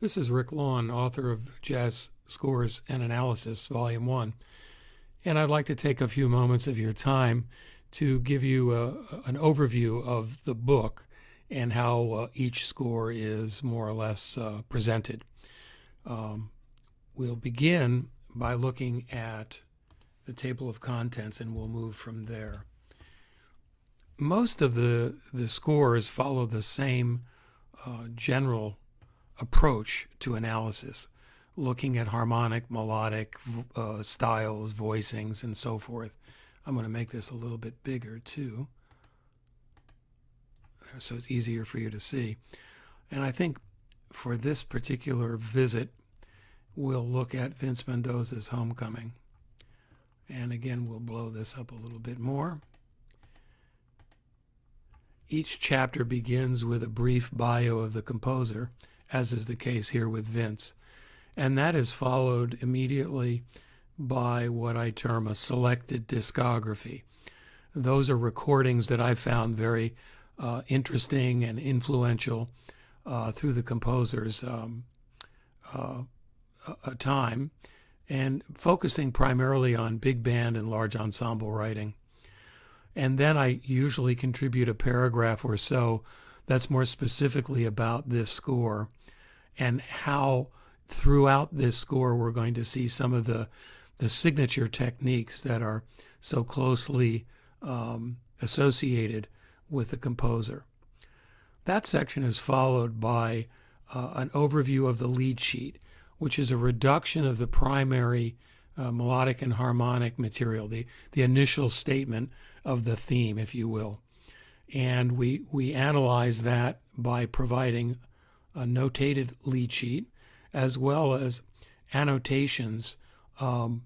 This is Rick Lawn, author of Jazz Scores and Analysis, Volume 1. And I'd like to take a few moments of your time to give you an overview of the book and how each score is more or less presented. We'll begin by looking at the table of contents, and we'll move from there. Most of the scores follow the same general approach to analysis, looking at harmonic, melodic styles, voicings, and so forth. I'm going to make this a little bit bigger too, so it's easier for you to see. And I think for this particular visit, we'll look at Vince Mendoza's Homecoming. And again, we'll blow this up a little bit more. Each chapter begins with a brief bio of the composer, as is the case here with Vince. And that is followed immediately by what I term a selected discography. Those are recordings that I found very interesting and influential through the composer's time, and focusing primarily on big band and large ensemble writing. And then I usually contribute a paragraph or so that's more specifically about this score and how throughout this score we're going to see some of the signature techniques that are so closely associated with the composer. That section is followed by an overview of the lead sheet, which is a reduction of the primary melodic and harmonic material, the initial statement of the theme, if you will. And we analyze that by providing a notated lead sheet as well as annotations of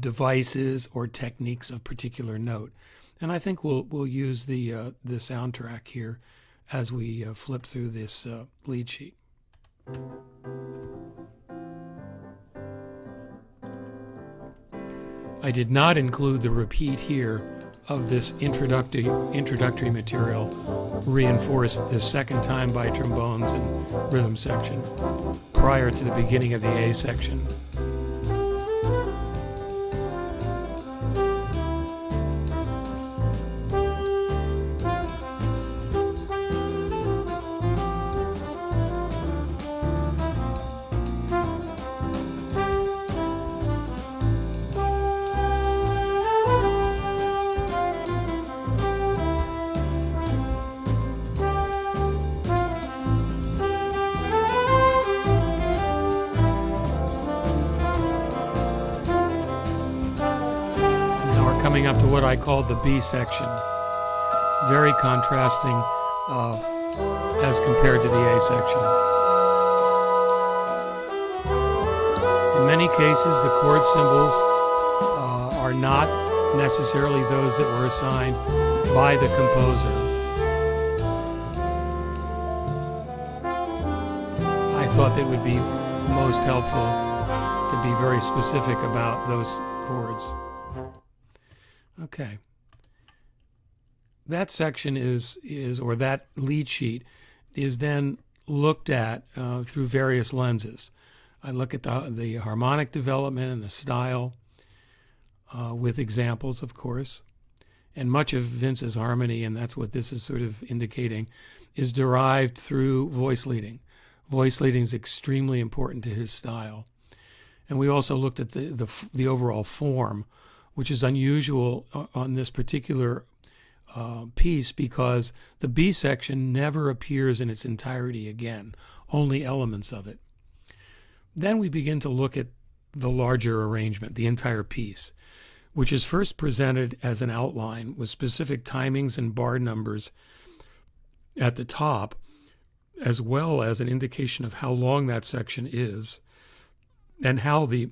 devices or techniques of particular note. And I think we'll use the soundtrack here as we flip through this lead sheet. I did not include the repeat here of this introductory material, reinforced the second time by trombones and rhythm section, prior to the beginning of the A section. Coming up to what I call the B section, very contrasting as compared to the A section. In many cases, the chord symbols are not necessarily those that were assigned by the composer. I thought it would be most helpful to be very specific about those chords. Okay. That section is or that lead sheet is then looked at through various lenses. I look at the harmonic development and the style with examples, of course. And much of Vince's harmony, and that's what this is sort of indicating, is derived through voice leading. Voice leading is extremely important to his style. And we also looked at the overall form, which is unusual on this particular piece because the B section never appears in its entirety again, only elements of it. Then we begin to look at the larger arrangement, the entire piece, which is first presented as an outline with specific timings and bar numbers at the top, as well as an indication of how long that section is and how the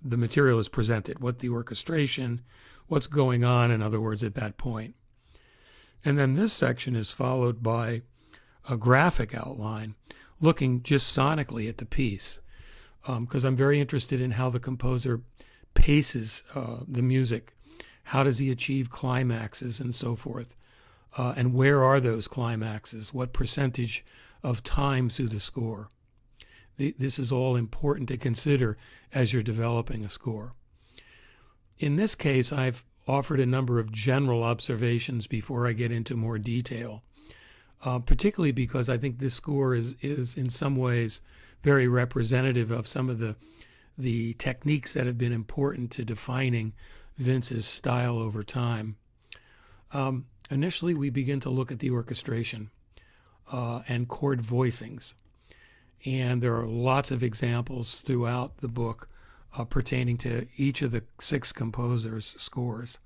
material is presented, what the orchestration, what's going on, in other words, at that point. And then this section is followed by a graphic outline, looking just sonically at the piece, because I'm very interested in how the composer paces the music. How does he achieve climaxes and so forth? And where are those climaxes? What percentage of time through the score. This is all important to consider as you're developing a score. In this case, I've offered a number of general observations before I get into more detail, particularly because I think this score is in some ways very representative of some of the techniques that have been important to defining Vince's style over time. Initially, we begin to look at the orchestration and chord voicings. And there are lots of examples throughout the book pertaining to each of the 6 composers' scores.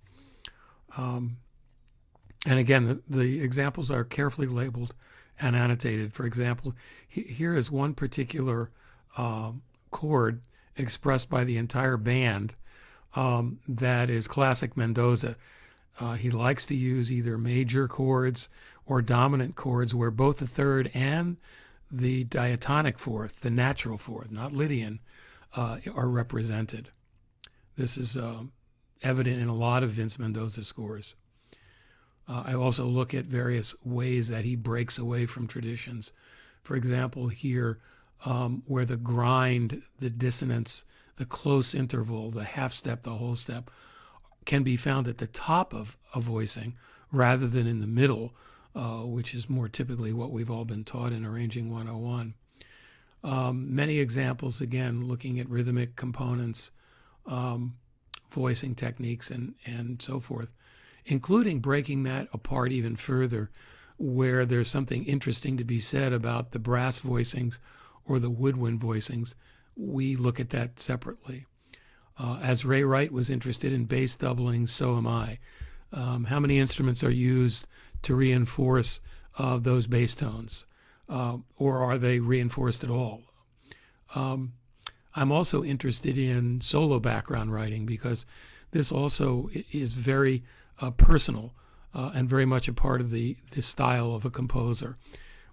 And again, the examples are carefully labeled and annotated. For example, here is one particular chord expressed by the entire band that is classic Mendoza. He likes to use either major chords or dominant chords where both the third and the diatonic fourth, the natural fourth, not Lydian, are represented. This is evident in a lot of Vince Mendoza scores. I also look at various ways that he breaks away from traditions. For example, here, where the grind, the dissonance, the close interval, the half step, the whole step, can be found at the top of a voicing rather than in the middle, which is more typically what we've all been taught in Arranging 101. Many examples, again, looking at rhythmic components, voicing techniques, and so forth, including breaking that apart even further, where there's something interesting to be said about the brass voicings or the woodwind voicings. We look at that separately. As Ray Wright was interested in bass doubling, so am I. How many instruments are used to reinforce those bass tones? Or are they reinforced at all? I'm also interested in solo background writing because this also is very personal and very much a part of the style of a composer.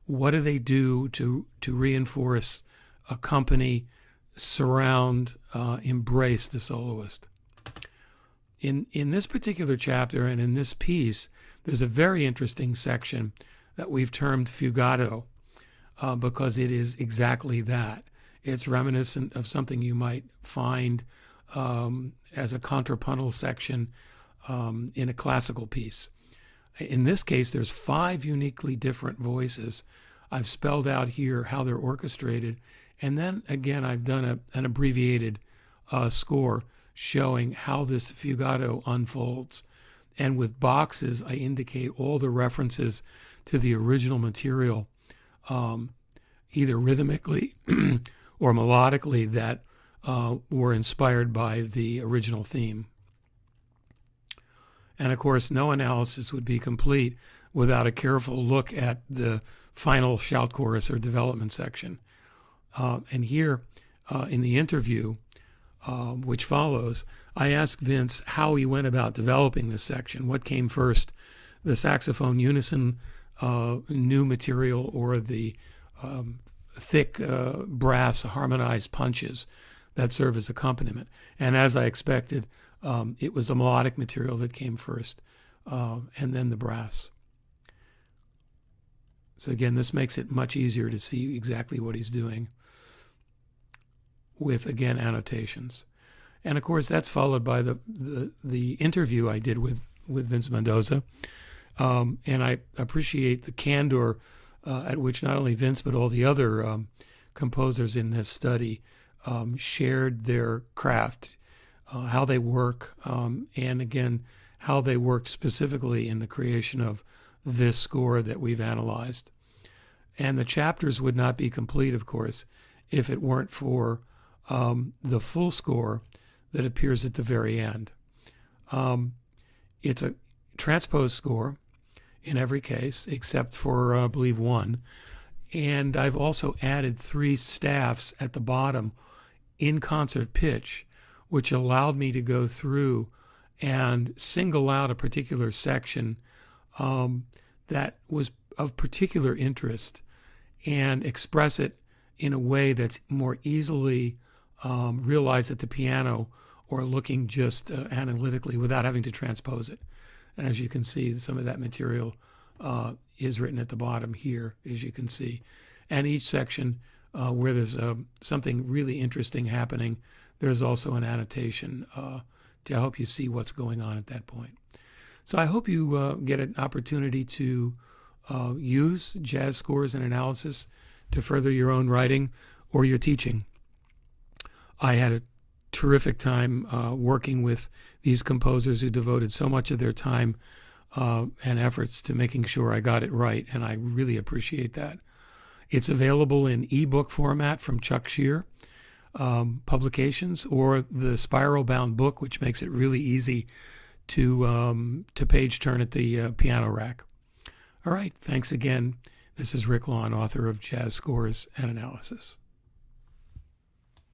What do they do to reinforce, accompany, surround, embrace the soloist? In this particular chapter and in this piece, there's a very interesting section that we've termed fugato because it is exactly that. It's reminiscent of something you might find as a contrapuntal section in a classical piece. In this case, there's 5 uniquely different voices. I've spelled out here how they're orchestrated. And then, again, I've done an abbreviated score showing how this fugato unfolds. And with boxes, I indicate all the references to the original material, either rhythmically or melodically, that were inspired by the original theme. And of course, no analysis would be complete without a careful look at the final shout chorus or development section. And here in the interview, which follows, I asked Vince how he went about developing this section. What came first, the saxophone unison, new material, or the thick brass harmonized punches that serve as accompaniment? And as I expected, it was the melodic material that came first, and then the brass. So again, this makes it much easier to see exactly what he's doing with, again, annotations. And of course, that's followed by the interview I did with Vince Mendoza. And I appreciate the candor at which not only Vince, but all the other composers in this study shared their craft, how they work, and again, how they worked specifically in the creation of this score that we've analyzed. And the chapters would not be complete, of course, if it weren't for the full score that appears at the very end. It's a transposed score in every case, except for, I believe, one. And I've also added 3 staffs at the bottom in concert pitch, which allowed me to go through and single out a particular section that was of particular interest and express it in a way that's more easily realized at the piano or looking just analytically without having to transpose it. And as you can see, some of that material is written at the bottom here, as you can see. And each section where there's something really interesting happening, there's also an annotation to help you see what's going on at that point. So I hope you get an opportunity to use jazz scores and analysis to further your own writing or your teaching. I had a terrific time working with these composers who devoted so much of their time and efforts to making sure I got it right, and I really appreciate that. It's available in ebook format from Chuck Shear Publications, or the spiral-bound book, which makes it really easy to page turn at the piano rack. All right, thanks again. This is Rick Lawn, author of Jazz Scores and Analysis.